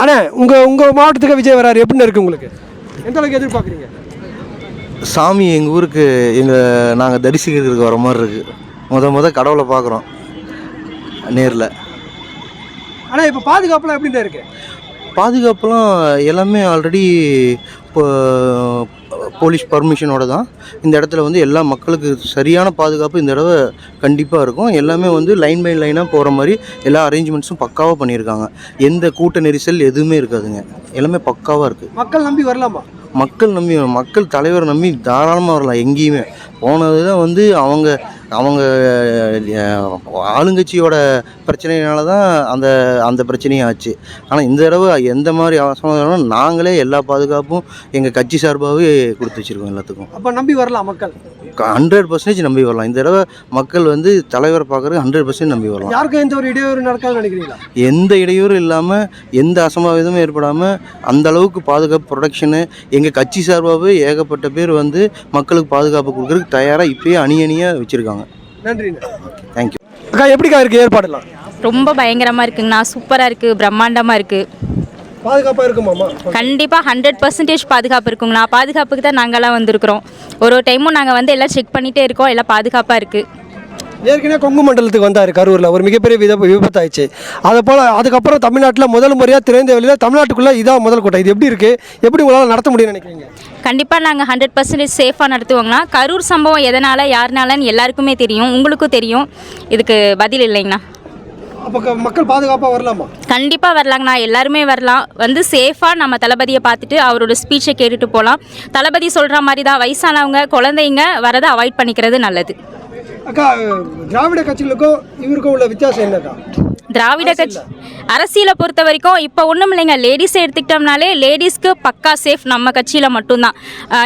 அண்ணா உங்கள் மாவட்டத்துக்கு விஜய் வராரு எப்படின்னு இருக்குது உங்களுக்கு? எந்த அளவுக்கு எதிர்பார்க்குறீங்க? சாமி எங்கள் ஊருக்கு நாங்கள் தரிசிக்கிறதுக்கு வர மாதிரி இருக்குது. முத கடவுளை பார்க்குறோம் நேரில். ஆனால் இப்போ பாதுகாப்புலாம் எப்படின்னு இருக்குது? பாதுகாப்புலாம் எல்லாமே ஆல்ரெடி இப்போ போலீஸ் பர்மிஷனோட தான் இந்த இடத்துல எல்லா மக்களுக்கு சரியான பாதுகாப்பு இந்த தடவை கண்டிப்பாக இருக்கும். எல்லாமே லைன் பை லைனாக போகிற மாதிரி எல்லா அரேஞ்ச்மெண்ட்ஸும் பக்காவாக பண்ணியிருக்காங்க. எந்த கூட்ட நெரிசல் எதுவுமே இருக்காதுங்க. எல்லாமே பக்காவாக இருக்குது. மக்கள் நம்பி வரலாமா? மக்கள் தலைவர் நம்பி தாராளமாக வரலாம். எங்கேயுமே போனது தான் அவங்க ஆளுங்கட்சியோட பிரச்சனையினால தான் அந்த பிரச்சனையும் ஆச்சு. ஆனால் இந்த தடவை எந்த மாதிரி அவசரம் நாங்களே எல்லா பாதுகாப்பும் எங்கள் கட்சி சார்பாகவே கொடுத்து வச்சுருக்கோம் எல்லாத்துக்கும். அப்போ நம்பி வரலாம் மக்கள்? 100% நம்பி வரலாம். இந்த தடவை மக்கள் தலைவரை பார்க்குறது 100% நம்பி வரலாம். யாருக்கும் எந்த ஒரு இடையூறு நடக்காதுன்னு நினைக்கிறீங்களா? எந்த இடையூறும் இல்லாமல் எந்த அசம்பாவிதமும் ஏற்படாமல் அந்த அளவுக்கு பாதுகாப்பு ப்ரொடெக்ஷனு எங்கள் கட்சி சார்பாகவே ஏகப்பட்ட பேர் மக்களுக்கு பாதுகாப்பு கொடுக்குறதுக்கு தயாராக இப்போயே அணியாக வச்சுருக்காங்க. நன்றி. தேங்க்யூ. அக்கா எப்படிக்கா இருக்குது ஏற்பாடுலாம்? ரொம்ப பயங்கரமாக இருக்குங்கண்ணா. சூப்பராக இருக்குது, பிரம்மாண்டமாக இருக்குது. பாதுகாப்பாக இருக்குமாம்மா? கண்டிப்பாக 100% பாதுகாப்பு இருக்குங்கண்ணா. பாதுகாப்புக்கு தான் நாங்கள்லாம் வந்திருக்கிறோம். ஒரு டைமும் நாங்கள் எல்லாம் செக் பண்ணிகிட்டே இருக்கோம். எல்லாம் பாதுகாப்பாக இருக்குது. ஏற்கனவே கொங்கு மண்டலத்துக்கு வந்தார் கரூரில், ஒரு மிகப்பெரிய விபத்தாயிடுச்சு. அதை போல் அதுக்கப்புறம் தமிழ்நாட்டில் முதல் முறையாக திறந்த வெளியில் தமிழ்நாட்டுக்குள்ளே இதான் முதல் கூட்டம். இது எப்படி இருக்குது? எப்படி உங்களால் நடத்த முடியும்னு நினைக்கிறீங்க? கண்டிப்பாக நாங்கள் 100% சேஃபாக நடத்துவோங்கண்ணா. கரூர் சம்பவம் எதனால் யாருனாலன்னு எல்லாருக்குமே தெரியும், உங்களுக்கும் தெரியும். இதுக்கு பதில் இல்லைங்கண்ணா. அப்போ மக்கள் பாதுகாப்பாக வரலாமா? கண்டிப்பாக வரலாங்கண்ணா. எல்லாருமே வரலாம். சேஃபாக நம்ம தளபதியை பார்த்துட்டு அவரோட ஸ்பீச்சை கேட்டுட்டு போகலாம். தளபதி சொல்கிற மாதிரி தான் வயசானவங்க குழந்தைங்க வரதை அவாய்ட் பண்ணிக்கிறது நல்லது. அக்கா, திராவிட கட்சிகளுக்கும் இவருக்கும் உள்ள வித்தியாசம் என்னக்கா? திராவிட கட்சி அரசியலை பொறுத்த வரைக்கும் இப்போ ஒன்றும் இல்லைங்க. லேடிஸை எடுத்துக்கிட்டோம்னாலே லேடிஸ்க்கு பக்கா சேஃப் நம்ம கட்சியில் மட்டும்தான்.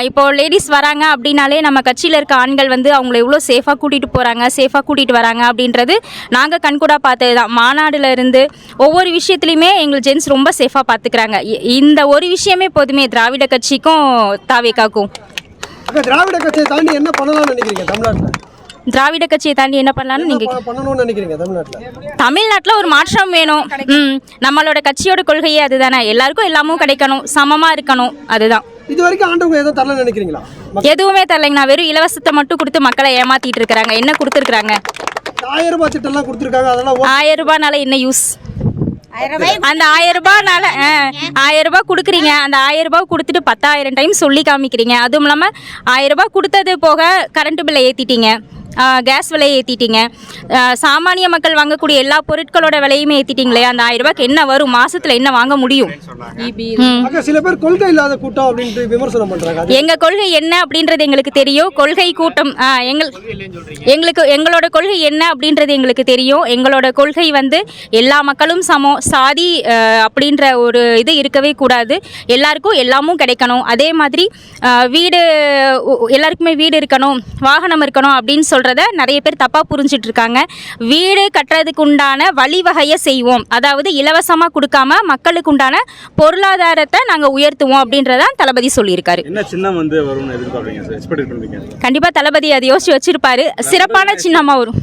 இப்போது லேடிஸ் வராங்க அப்படின்னாலே நம்ம கட்சியில் இருக்க ஆண்கள் அவங்கள எவ்வளோ சேஃபாக கூட்டிகிட்டு போகிறாங்க, சேஃபாக கூட்டிகிட்டு வராங்க அப்படின்றது நாங்கள் கண்கூடாக பார்த்தது தான். மாநாடுல இருந்து ஒவ்வொரு விஷயத்துலையுமே எங்கள் ஜென்ஸ் ரொம்ப சேஃபாக பார்த்துக்கிறாங்க. இந்த ஒரு விஷயமே போதுமே திராவிட கட்சிக்கும் தாவேக்காக்கும். திராவிட கட்சியை தாண்டி என்ன பண்ணலாம்னு நினைக்கிறீங்க தமிழ்நாட்டில்? திராவிட கட்சியை தாண்டி என்ன பண்ணலான்னு நீங்கள் பண்ணணும்னு நினைக்கிறீங்க தமிழ்நாட்டில்? தமிழ்நாட்டில் ஒரு மாற்றம் வேணும். நம்மளோட கட்சியோட கொள்கையே அதுதானே. எல்லாருக்கும் எல்லாமும் கிடைக்கணும், சமமாக இருக்கணும். அதுதான். இது வரைக்கும் ஆண்டவங்க எதுவும் தரலன்னு நினைக்கிறீங்களா? எதுவுமே தரலைங்கண்ணா. வெறும் இலவசத்தை மட்டும் கொடுத்து மக்களை ஏமாத்திட்டு இருக்கிறாங்க. என்ன கொடுத்துருக்காங்க? 1000 ரூபாய் திட்டம்லாம் கொடுத்துருக்காங்க. அதெல்லாம் 1000 ரூபாய்னால என்ன யூஸ்? அந்த 1000 ரூபாய்னால 1000 ரூபாய் கொடுக்குறீங்க. அந்த 1000 ரூபாய் கொடுத்துட்டு 10,000 டைம் சொல்லி காமிக்கிறீங்க. அதுவும் இல்லாமல் 1000 ரூபாய் கொடுத்தது போக கரண்ட் பில்லை ஏற்றிட்டீங்க, கேஸ் விலையை ஏற்றிட்டீங்க, சாமானிய மக்கள் வாங்கக்கூடிய எல்லா பொருட்களோட விலையுமே ஏற்றிட்டீங்களே. அந்த 1000 ரூபாய்க்கு என்ன வரும்? மாசத்துல என்ன வாங்க முடியும்? சில பேர் கொள்கை இல்லாத கூட்டம் அப்படின்ட்டு விமர்சனம் பண்றாங்க. எங்க கொள்கை என்ன அப்படின்றது எங்களுக்கு தெரியும். கொள்கை கூட்டம் எங்களோட கொள்கை என்ன அப்படின்றது எங்களுக்கு தெரியும். எங்களோட கொள்கை எல்லா மக்களும் சமம், சாதி அப்படின்ற ஒரு இது இருக்கவே கூடாது. எல்லாருக்கும் எல்லாமும் கிடைக்கணும். அதே மாதிரி வீடு, எல்லாருக்குமே வீடு இருக்கணும், வாகனம் இருக்கணும் அப்படின்னு சொல்றத நிறைய பேர் தப்பா புரிஞ்சிட்டு இருக்காங்க. வீடு கட்டுறதுக்கு உண்டான வழிவகையை செய்வோம். அதாவது இலவசமா கொடுக்காம மக்களுக்கு உண்டான பொருளாதாரத்தை நாங்க உயர்த்துவோம் அப்படின்றதான் தளபதி சொல்லியிருக்காரு. என்ன சின்னம் வரும்னு எதிர்பார்க்கறீங்க சார்? எக்ஸ்பெக்ட் பண்றீங்க? கண்டிப்பா தளபதி அதை யோசிச்சு வச்சிருப்பாரு. சிறப்பான சின்னமா வரும்.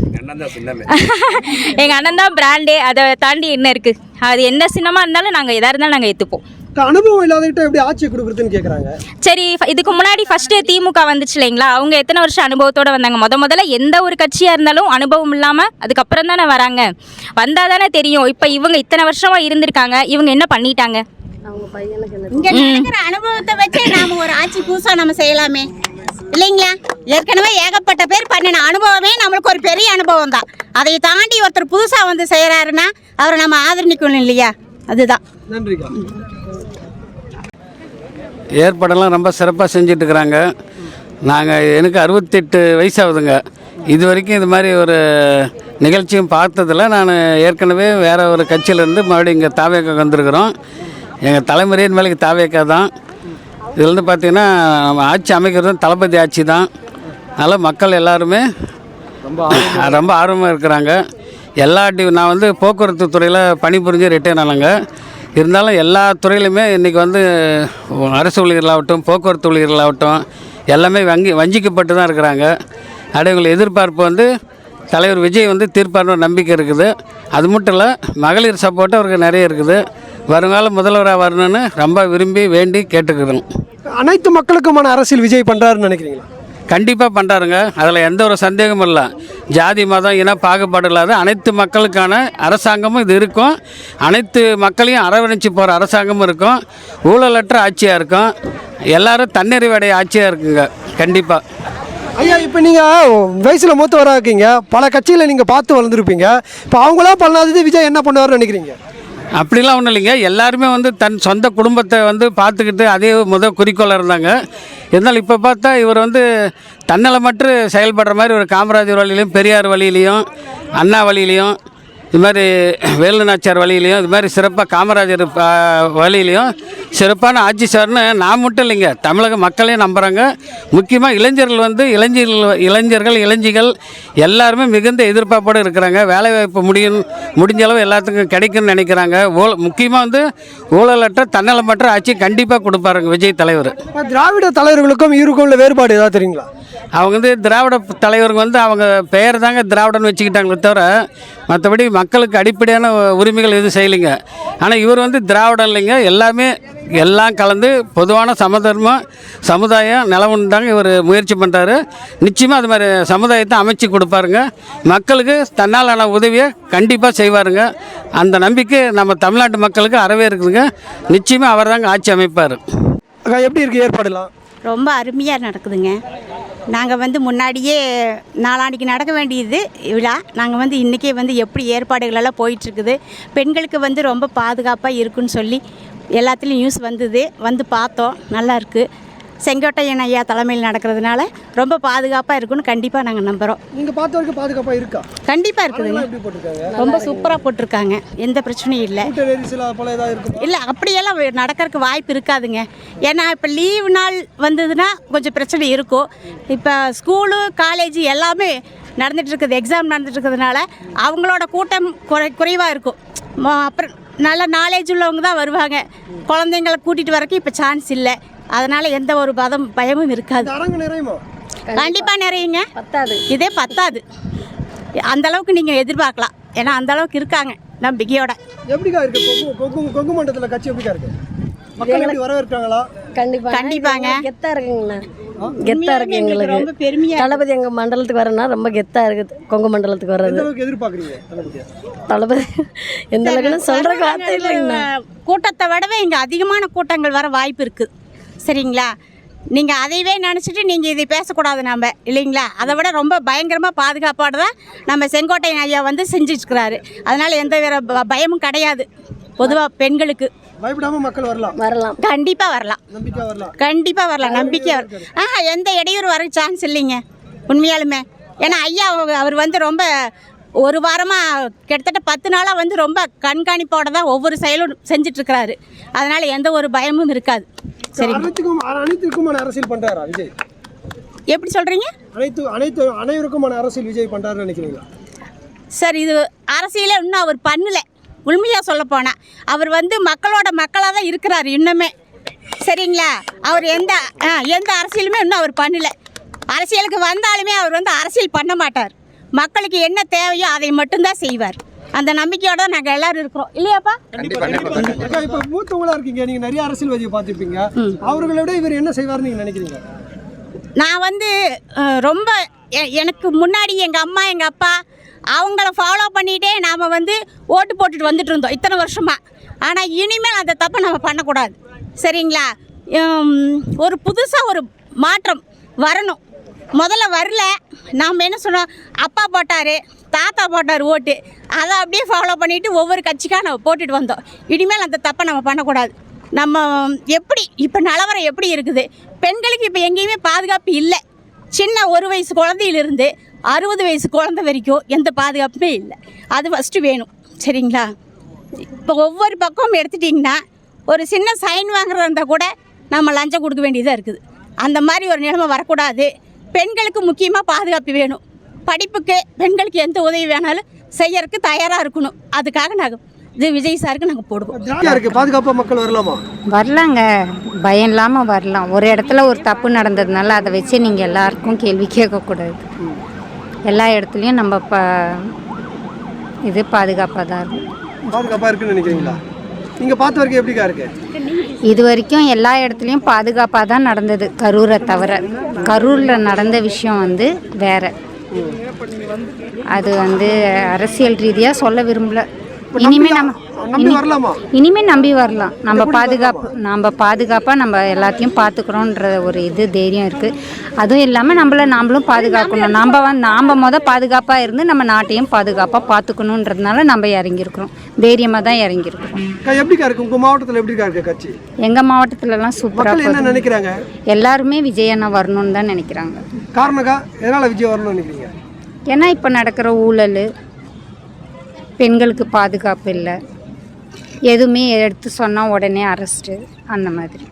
எங்க அண்ணன் தான் பிராண்டே. அதை தாண்டி என்ன இருக்கு? அது என்ன சின்னமா இருந்தாலும் நாங்க எதா இருந்தாலும் நாங்க ஏத்துப்போம். அனுபவம் இல்லாதவங்கிட்ட எப்படி ஆட்சி கொடுக்குறதுன்னு கேட்குறாங்க. சரி, இதுக்கு முன்னாடி ஃபர்ஸ்ட் திமுக வந்துச்சு இல்லைங்களா? அவங்க எத்தனை வருஷம் அனுபவத்தோட வந்தாங்க? முதல்ல எந்த ஒரு கட்சியாக இருந்தாலும் அனுபவம் இல்லாமல் அதுக்கப்புறம் தானே வராங்க. வந்தால் தானே தெரியும். இப்போ இவங்க இத்தனை வருஷமாக இருந்திருக்காங்க, இவங்க என்ன பண்ணிட்டாங்க? இங்கே நடக்கிற அனுபவத்தை வச்சு நாம ஒரு ஆட்சி புதுசாக நம்ம செய்யலாமே இல்லைங்களா? ஏற்கனவே ஏகப்பட்ட பேர் பண்ணின அனுபவமே நம்மளுக்கு ஒரு பெரிய அனுபவம் தான். அதை தாண்டி ஒருத்தர் புதுசாக செய்கிறாருன்னா அவரை நம்ம ஆதரணிக்கணும் இல்லையா? அதுதான். நன்றிக்கா. ஏற்பாடெல்லாம் ரொம்ப சிறப்பாக செஞ்சிட்ருக்குறாங்க. எனக்கு 68 வயசாகுதுங்க. இது வரைக்கும் இது மாதிரி ஒரு நிகழ்ச்சியும் பார்த்ததில்ல. நான் ஏற்கனவே வேறு ஒரு கட்சியிலேருந்து மறுபடியும் இங்கே தாவேக்கா வந்திருக்கிறோம். எங்கள் தலைமுறையின் மேலே தாவேக்கா தான். இதில் பார்த்திங்கன்னா நம்ம ஆட்சி அமைக்கிறது தளபதி ஆட்சி தான். அதனால் மக்கள் எல்லாருமே ரொம்ப ஆர்வமாக இருக்கிறாங்க. நான் போக்குவரத்து துறையில் பணிபுரிஞ்சு ரிட்டையர் ஆனாங்க. இருந்தாலும் எல்லா துறையிலுமே இன்றைக்கி அரசு ஊழியர்களாகட்டும், போக்குவரத்து ஊழியர்களாகட்டும் எல்லாமே வஞ்சிக்கப்பட்டு தான் இருக்கிறாங்க. அவங்களை எதிர்பார்ப்பு தலைவர் விஜய் தீர்ப்பார்னு நம்பிக்கை இருக்குது. அது மட்டும் இல்லை, மகளிர் சப்போர்ட்டு அவருக்கு நிறைய இருக்குது. வருங்கால முதல்வராக வரணும்னு ரொம்ப விரும்பி வேண்டி கேட்டுக்கிறோம். அனைத்து மக்களுக்குமான அரசியல் விஜய் பண்ணுறாருன்னு நினைக்கிறீங்களா? கண்டிப்பாக பண்ணுறாருங்க, அதில் எந்த ஒரு சந்தேகமும் இல்லை. ஜாதி மதம் இன பாகுபாடு இல்லாத அனைத்து மக்களுக்கான அரசாங்கமும் இது இருக்கும். அனைத்து மக்களையும் அரவணைச்சு போகிற அரசாங்கமும் இருக்கும். ஊழலற்ற ஆட்சியாக இருக்கும். எல்லாரும் தன்னிறைவடைய ஆட்சியாக இருக்குங்க கண்டிப்பாக. ஐயா, இப்போ நீங்கள் வயசில் மூத்தவராக இருக்கீங்க, பல கட்சிகளை நீங்கள் பார்த்து வளர்ந்துருப்பீங்க. இப்போ அவங்களா பண்ணாதது விஜய் என்ன பண்ணுவார்னு நினைக்கிறீங்க? அப்படிலாம் ஒன்றும் இல்லைங்க. எல்லாருமே வந்து தன் சொந்த குடும்பத்தை வந்து பார்த்துக்கிட்டு அதே குறிக்கோளாக இருந்தாங்க. இருந்தாலும் இப்போ பார்த்தா இவர் வந்து தன்னலமற்று செயல்படுற மாதிரி ஒரு காமராஜர் வழியிலையும் பெரியார் வழியிலையும் அண்ணா வழியிலையும் இது மாதிரி வேலுநாச்சியார் வழியிலையும் இது மாதிரி சிறப்பாக காமராஜர் வழியிலையும் சிறப்பான ஆட்சி சார்னு நான் மட்டும் இல்லைங்க, தமிழக மக்களையும் நம்புகிறாங்க. முக்கியமாக இளைஞர்கள் வந்து இளைஞிகள் எல்லாருமே மிகுந்த எதிர்பார்ப்போடு இருக்கிறாங்க. வேலைவாய்ப்பு முடிஞ்ச அளவு எல்லாத்துக்கும் கிடைக்கும்னு நினைக்கிறாங்க. முக்கியமாக வந்து ஊழலற்ற தன்னலமற்ற ஆட்சி கண்டிப்பாக கொடுப்பாருங்க விஜய் தலைவர். திராவிட தலைவர்களுக்கும் இவருக்கும் உள்ள வேறுபாடு ஏதாவது தெரியுங்களா? அவங்க வந்து திராவிட தலைவருங்க வந்து அவங்க பெயர் தாங்க திராவிடன்னு வச்சுக்கிட்டாங்களே தவிர மற்றபடி மக்களுக்கு அடிப்படையான உரிமைகள் எதுவும் செய்யலைங்க. ஆனால் இவர் வந்து திராவிடம் இல்லைங்க, எல்லாம் கலந்து பொதுவான சமுதாயம் நிலவுன்னு தாங்க இவர் முயற்சி பண்ணுறாரு. நிச்சயமாக அது மாதிரி சமுதாயத்தை அமைச்சு கொடுப்பாருங்க. மக்களுக்கு தன்னாலான உதவியை கண்டிப்பாக செய்வாருங்க. அந்த நம்பிக்கை நம்ம தமிழ்நாட்டு மக்களுக்கு அறவே இருக்குதுங்க. நிச்சயமாக அவர் தாங்க ஆட்சி அமைப்பார். எப்படி இருக்குது ஏற்பாடுலாம்? ரொம்ப அருமையாக நடக்குதுங்க. நாங்கள் வந்து முன்னாடியே நாளான்னைக்கு நடக்க வேண்டியது விழா. நாங்கள் வந்து இன்றைக்கே வந்து எப்படி ஏற்பாடுகளெல்லாம் போயிட்டுருக்குது. பெண்களுக்கு வந்து ரொம்ப பாதுகாப்பாக இருக்குன்னு சொல்லி எல்லாத்துலேயும் நியூஸ் வந்து பார்த்தோம். நல்லாயிருக்கு. செங்கோட்டையன் ஐயா தலைமையில் நடக்கிறதுனால ரொம்ப பாதுகாப்பாக இருக்குன்னு கண்டிப்பாக நாங்கள் நம்புகிறோம். நீங்கள் பார்த்த வரைக்கும் பாதுகாப்பாக இருக்கா? கண்டிப்பாக இருக்குதுங்க. ரொம்ப சூப்பராக போட்டிருக்காங்க. எந்த பிரச்சனையும் இல்லை. இல்லை, அப்படியெல்லாம் நடக்கிறதுக்கு வாய்ப்பு இருக்காதுங்க. ஏன்னா இப்போ லீவு நாள் வந்ததுன்னா கொஞ்சம் பிரச்சனை இருக்கும். இப்போ ஸ்கூலு காலேஜு எல்லாமே நடந்துகிட்ருக்குது, எக்ஸாம் நடந்துகிட்ருக்கிறதுனால அவங்களோட கூட்டம் குறைவாக இருக்கும். அப்புறம் நல்ல நாலேஜ் உள்ளவங்க தான் வருவாங்க. குழந்தைங்களை கூட்டிகிட்டு வரக்கு இப்போ சான்ஸ் இல்லை. அதனால் எந்த ஒரு பயமும் இருக்காது. கண்டிப்பாக நிறையுங்க. இதே பத்தாது. அந்த அளவுக்கு நீங்கள் எதிர்பார்க்கலாம். ஏன்னா அந்த அளவுக்கு இருக்காங்க நம்பிக்கையோட. எப்படிக்கா இருக்கு கொங்கு மண்டலத்தில் கட்சி? எப்படிக்கா இருக்கு? மக்கள் எப்படி வரவேற்கிறாங்களா? கண்டிப்பாங்க. கெத்தா இருக்குங்கண்ணா, கெத்தா இருக்கு. எங்களுக்கு ரொம்ப பெருமையா தளபதி எங்கள் மண்டலத்துக்கு வரனா ரொம்ப கெத்தா இருக்குது. கொங்கு மண்டலத்துக்கு வர்றது எதிர்பார்க்குறீங்க தளபதி எந்த அளவுக்கு சொல்கிற வார்த்தை இல்லைங்கண்ணா. கூட்டத்தை விடவே இங்கே அதிகமான கூட்டங்கள் வர வாய்ப்பு இருக்குது. சரிங்களா? நீங்கள் அதையவே நினச்சிட்டு நீங்கள் இதை பேசக்கூடாது நம்ம, இல்லைங்களா? அதை விட ரொம்ப பயங்கரமாக பாதுகாப்பாடு தான் நம்ம செங்கோட்டையன் ஐயா வந்து செஞ்சுட்டுருக்கிறாரு. அதனால் எந்த வேறு பயமும் கிடையாது. பொதுவாக பெண்களுக்கு பயப்படாமல் மக்கள் வரலாம். கண்டிப்பாக வரலாம். கண்டிப்பாக வரலாம். நம்பிக்கை எந்த இடையூறு வர சான்ஸ் இல்லைங்க உண்மையாலுமே. ஏன்னா ஐயா அவர் வந்து ரொம்ப ஒரு வாரமாக கிட்டத்தட்ட 10 நாளாக வந்து ரொம்ப கண்காணிப்போடு தான் ஒவ்வொரு செயலும் செஞ்சிட்ருக்கிறாரு. அதனால் எந்த ஒரு பயமும் இருக்காது. சரி, அனைத்துக்குமான அரசியல் பண்ணுறாரா விஜய்? எப்படி சொல்கிறீங்க? அனைவருக்குமான அரசியல் விஜய் பண்ணுறாருன்னு நினைக்கிறீங்களா? சார், இது அரசியலே இன்னும் அவர் பண்ணலை. உண்மையாக சொல்ல போனால் அவர் வந்து மக்களாக தான் இருக்கிறார் இன்னுமே. சரிங்களா? அவர் எந்த அரசியலுமே இன்னும் அவர் பண்ணலை. அரசியலுக்கு வந்தாலுமே அவர் வந்து அரசியல் பண்ண மாட்டார். மக்களுக்கு என்ன தேவையோ அதை மட்டும்தான் செய்வார். அந்த நம்பிக்கையோட தான் நாங்கள் எல்லாரும் இருக்கிறோம், இல்லையாப்பா? இப்போ மூத்தவங்களா இருக்கீங்க, நீங்கள் நிறைய அரசியல்வாதியை பார்த்துருப்பீங்க. அவர்களை விட இவர் என்ன செய்வார்னு நீங்கள் நினைக்கிறீங்க? நான் வந்து ரொம்ப எனக்கு முன்னாடி எங்கள் அம்மா எங்கள் அப்பா அவங்கள ஃபாலோ பண்ணிகிட்டே நாம் வந்து ஓட்டு போட்டுட்டு வந்துட்டு இருந்தோம் இத்தனை வருஷமாக. ஆனால் இனிமேல் அந்த தப்பை நம்ம பண்ணக்கூடாது. சரிங்களா? ஒரு புதுசாக ஒரு மாற்றம் வரணும். முதல்ல வரல, நாம் என்ன சொன்னோம், அப்பா போட்டார், தாத்தா போட்டார் ஓட்டு, அதை அப்படியே ஃபாலோ பண்ணிவிட்டு ஒவ்வொரு கட்சிக்காக நம்ம போட்டுட்டு வந்தோம். இனிமேல் அந்த தப்பை நம்ம பண்ணக்கூடாது. நம்ம எப்படி இப்போ நிலவரம் எப்படி இருக்குது, பெண்களுக்கு இப்போ எங்கேயுமே பாதுகாப்பு இல்லை. சின்ன 1 வயசு குழந்தையிலிருந்து 60 வயசு குழந்தை வரைக்கும் எந்த பாதுகாப்புமே இல்லை. அது ஃபஸ்ட்டு வேணும். சரிங்களா? இப்போ ஒவ்வொரு பக்கமும் எடுத்துட்டிங்கன்னா ஒரு சின்ன சைன் வாங்குறதா இருந்தால் கூட நம்ம லஞ்சம் கொடுக்க வேண்டியதாக இருக்குது. அந்த மாதிரி ஒரு நிலைமை வரக்கூடாது. பெண்களுக்கு முக்கியமாக பாதுகாப்பு வேணும். படிப்புக்கு பெண்களுக்கு எந்த உதவி வேணாலும் செய்யறதுக்கு தயாராக இருக்கணும். அதுக்காக நாங்கள் விஜய் சாருக்கு நாங்கள் போடுவோம். பாதுகாப்பாக மக்கள் வரலாமா? வரலாங்க, பயம் இல்லாமல் வரலாம். ஒரு இடத்துல ஒரு தப்பு நடந்ததுனால அதை வச்சு நீங்கள் எல்லாருக்கும் கேள்வி கேட்கக்கூடாது. எல்லா இடத்துலையும் நம்ம இது பாதுகாப்பாக தான் இருக்கும். பாதுகாப்பாக இருக்குன்னு நினைக்கிறீங்களா? நீங்கள் பார்த்த வரைக்கும் எப்படிக்கா இருக்கு? இது வரைக்கும் எல்லா இடத்துலையும் பாதுகாப்பாக தான் நடந்தது, கரூரை தவிர. கரூரில் நடந்த விஷயம் வந்து வேற. அது வந்து அரசியல் ரீதியாக சொல்ல விரும்பல. இனிமே நம்பி வரலாமா? இனிமே நம்பி வரலாம். நம்ம பாதுகாப்பாக நம்ம எல்லாத்தையும் பார்த்துக்கிறோன்ற ஒரு இது தைரியம் இருக்குது. அதுவும் இல்லாமல் நாமளும் பாதுகாக்கணும். நாம் பாதுகாப்பாக இருந்து நம்ம நாட்டையும் பாதுகாப்பாக பார்த்துக்கணுன்றதுனால நம்ம இறங்கியிருக்கிறோம். தைரியமாக தான் இறங்கியிருக்கிறோம். எப்படிக்கா இருக்கு உங்கள் மாவட்டத்தில்? எப்படிக்கா இருக்கு கட்சி? எங்கள் மாவட்டத்திலலாம் சூப்பராக என்ன நினைக்கிறாங்க? எல்லாருமே விஜய் அண்ணா வரணும்னு தான் நினைக்கிறாங்க. காரணக்கா எதனால் விஜய் வரணும்னு நினைக்கிறீங்க? ஏன்னா இப்போ நடக்கிற ஊழல், பெண்களுக்கு பாதுகாப்பு இல்லை, எதுவுமே எடுத்து சொன்னால் உடனே அரெஸ்ட்டு, அந்த மாதிரி.